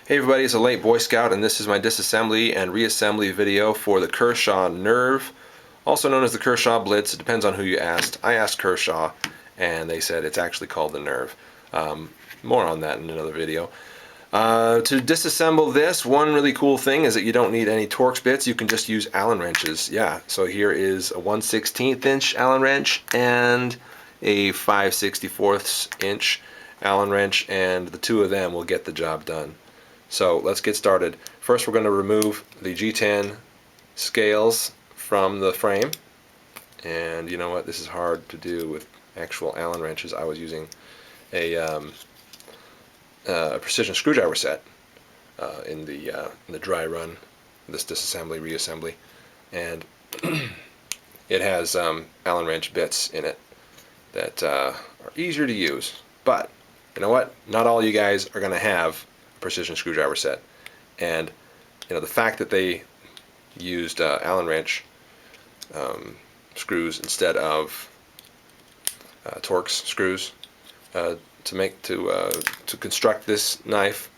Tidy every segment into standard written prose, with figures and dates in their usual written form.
Hey everybody, it's a late Boy Scout and this is my disassembly and reassembly video for the Kershaw Nerve, also known as the Kershaw Blitz. It depends on who you asked. I asked Kershaw and they said it's actually called the Nerve. More on that in another video. To disassemble this, one really cool thing is that you don't need any Torx bits. You can just use Allen wrenches. Yeah, so here is a 1/16 inch Allen wrench and a 5/64 inch Allen wrench, and the two of them will get the job done. So let's get started. First we're going to remove the G10 scales from the frame, and you know what, this is hard to do with actual Allen wrenches. I was using a precision screwdriver set in the dry run, this disassembly, reassembly, and it has Allen wrench bits in it that are easier to use. But you know what, not all you guys are going to have precision screwdriver set, and you know, the fact that they used Allen wrench screws instead of Torx screws to construct this knife,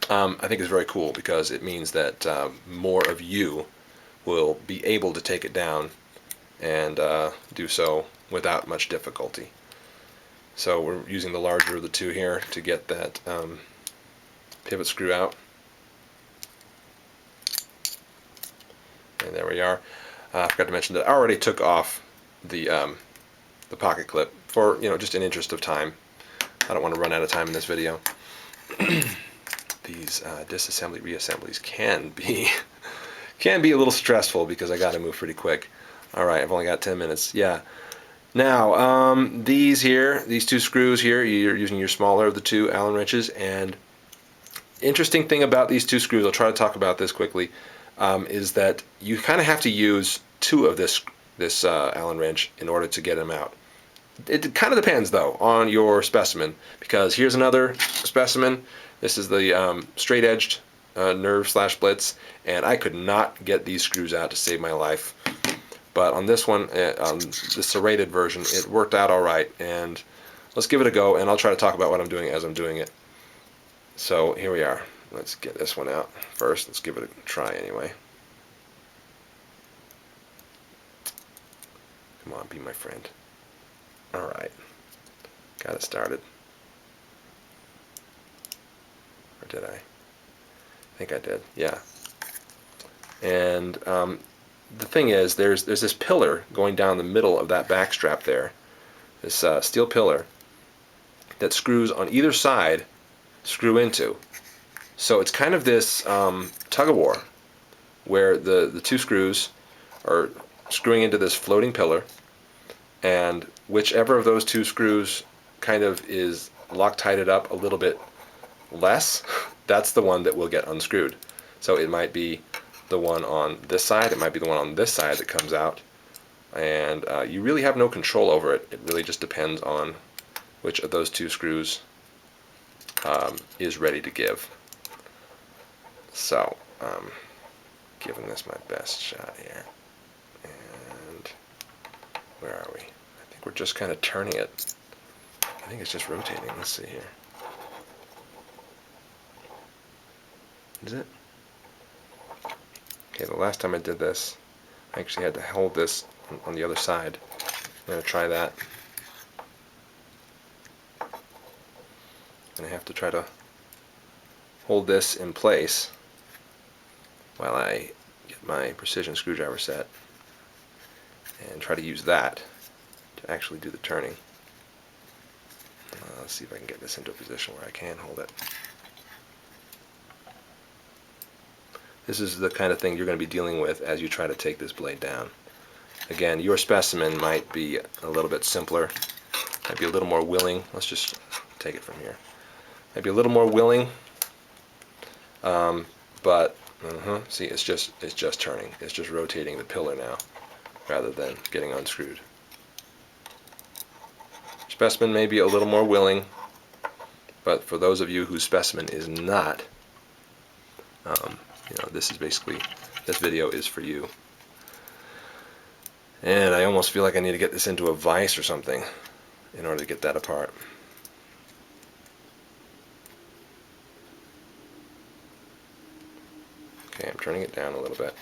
I think is very cool, because it means that more of you will be able to take it down and do so without much difficulty. So we're using the larger of the two here to get that pivot screw out, and there we are. I forgot to mention that I already took off the pocket clip for, you know, just in interest of time. I don't want to run out of time in this video. These disassembly reassemblies can be a little stressful because I got to move pretty quick. All right, I've only got 10 minutes. Yeah. Now these two screws here, you're using your smaller of the two Allen wrenches, and interesting thing about these two screws, I'll try to talk about this quickly, is that you kind of have to use two of this Allen wrench in order to get them out. It kind of depends though on your specimen, because here's another specimen. This is the straight-edged Nerve/Blitz, and I could not get these screws out to save my life. But on this one, on the serrated version, it worked out all right. And let's give it a go, and I'll try to talk about what I'm doing as I'm doing it. So here we are. Let's get this one out first. Let's give it a try anyway. Come on, be my friend. Alright. Got it started. Or did I? I think I did. Yeah. And the thing is, there's this pillar going down the middle of that back strap there. This steel pillar that screws on either side screw into. So it's kind of this tug of war, where the two screws are screwing into this floating pillar, and whichever of those two screws kind of is Loctited up a little bit less, that's the one that will get unscrewed. So it might be the one on this side, it might be the one on this side that comes out, and you really have no control over it. It really just depends on which of those two screws is ready to give. So, giving this my best shot here. And where are we? I think we're just kind of turning it. I think it's just rotating. Let's see here. Is it? Okay, the last time I did this, I actually had to hold this on the other side. I'm going to try that. And I have to try to hold this in place while I get my precision screwdriver set and try to use that to actually do the turning. Let's see if I can get this into a position where I can hold it. This is the kind of thing you're going to be dealing with as you try to take this blade down. Again, your specimen might be a little bit simpler, might be a little more willing. Let's just take it from here. Might be a little more willing, but see, it's just turning. It's just rotating the pillar now, rather than getting unscrewed. Specimen may be a little more willing, but for those of you whose specimen is not, you know, this video is for you. And I almost feel like I need to get this into a vise or something in order to get that apart. Okay, I'm turning it down a little bit.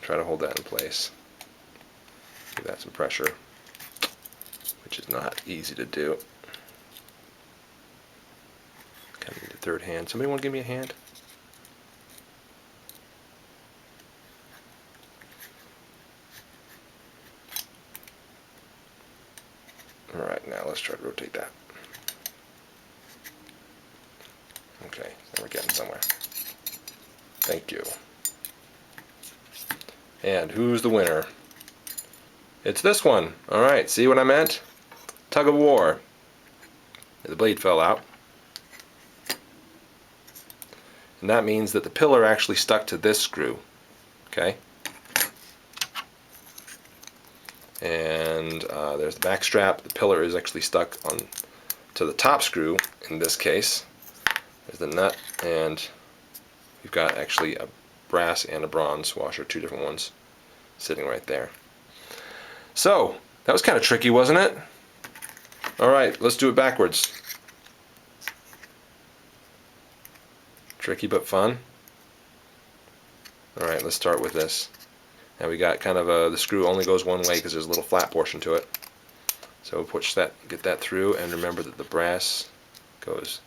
Try to hold that in place. Give that some pressure, which is not easy to do. Kind of need a third hand. Somebody want to give me a hand? Alright, now let's try to rotate that. Okay, now we're getting somewhere. Thank you. And who's the winner? It's this one. Alright, see what I meant? Tug of war. The blade fell out. And that means that the pillar actually stuck to this screw. Okay? And there's the back strap. The pillar is actually stuck on to the top screw in this case. There's the nut, and we've got actually a brass and a bronze washer, two different ones, sitting right there. So, that was kind of tricky, wasn't it? Alright, let's do it backwards. Tricky but fun. Alright, let's start with this. Now we got kind of the screw only goes one way because there's a little flat portion to it. So push that, get that through, and remember that the brass goes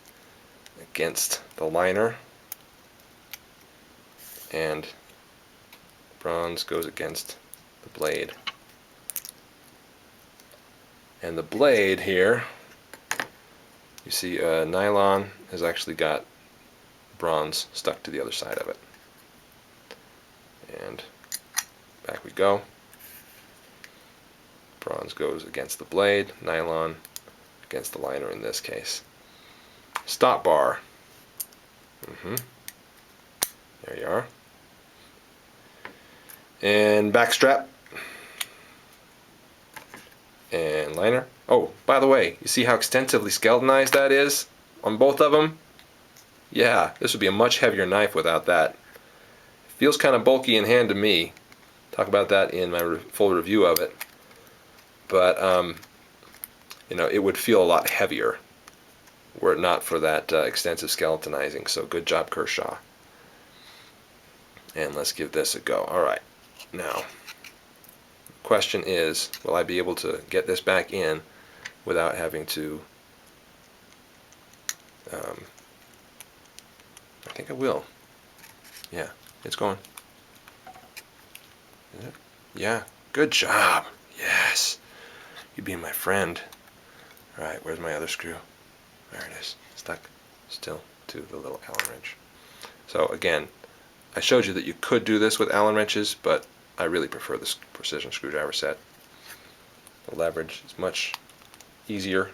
against the liner and bronze goes against the blade. And the blade here, you see nylon has actually got bronze stuck to the other side of it. And back we go. Bronze goes against the blade, nylon against the liner in this case. Stop bar. There you are. And back strap. And liner. Oh, by the way, you see how extensively skeletonized that is on both of them? Yeah, this would be a much heavier knife without that. It feels kind of bulky in hand to me. Talk about that in my full review of it. But, you know, it would feel a lot heavier were it not for that extensive skeletonizing. So good job, Kershaw. And let's give this a go. Alright, now, question is, will I be able to get this back in without having to, I think I will. Yeah, it's going. Is it? Yeah, good job. Yes, you being my friend. Alright, where's my other screw? There it is, stuck still to the little Allen wrench. So again, I showed you that you could do this with Allen wrenches, but I really prefer this precision screwdriver set. The leverage is much easier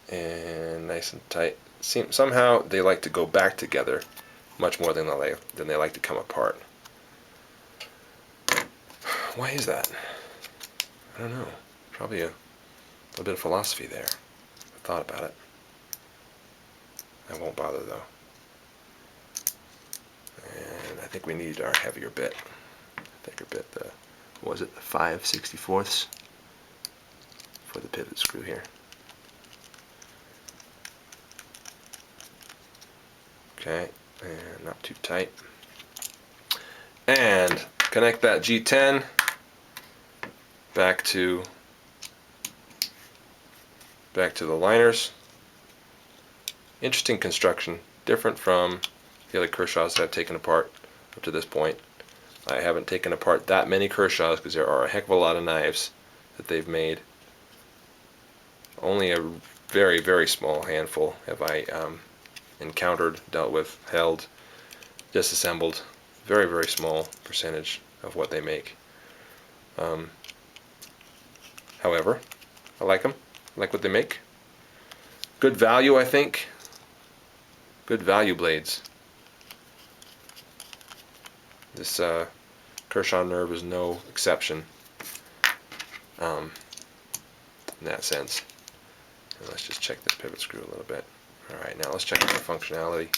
and nice and tight. Somehow they like to go back together much more than they like to come apart. Why is that? I don't know. Probably a little bit of philosophy there. I thought about it. I won't bother though. And I think we need our heavier bit. Thicker bit, what was it, the 5/64ths for the pivot screw here. Okay, and not too tight. And connect that G10 back to the liners. Interesting construction, different from the other Kershaws that I've taken apart up to this point. I haven't taken apart that many Kershaws because there are a heck of a lot of knives that they've made. Only a very, very small handful have I encountered, dealt with, held, disassembled. Very, very small percentage of what they make. However, I like them. I like what they make. Good value, I think. Good value blades. This Kershaw Nerve is no exception in that sense. And let's just check this pivot screw a little bit. Alright, now let's check out the functionality.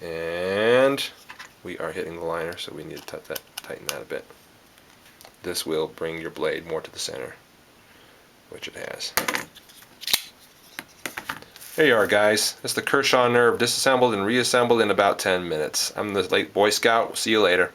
And we are hitting the liner, so we need to tighten that a bit. This will bring your blade more to the center, which it has. There There you are, guys. That's the Kershaw Nerve disassembled and reassembled in about 10 minutes. I'm the late Boy Scout. See you later.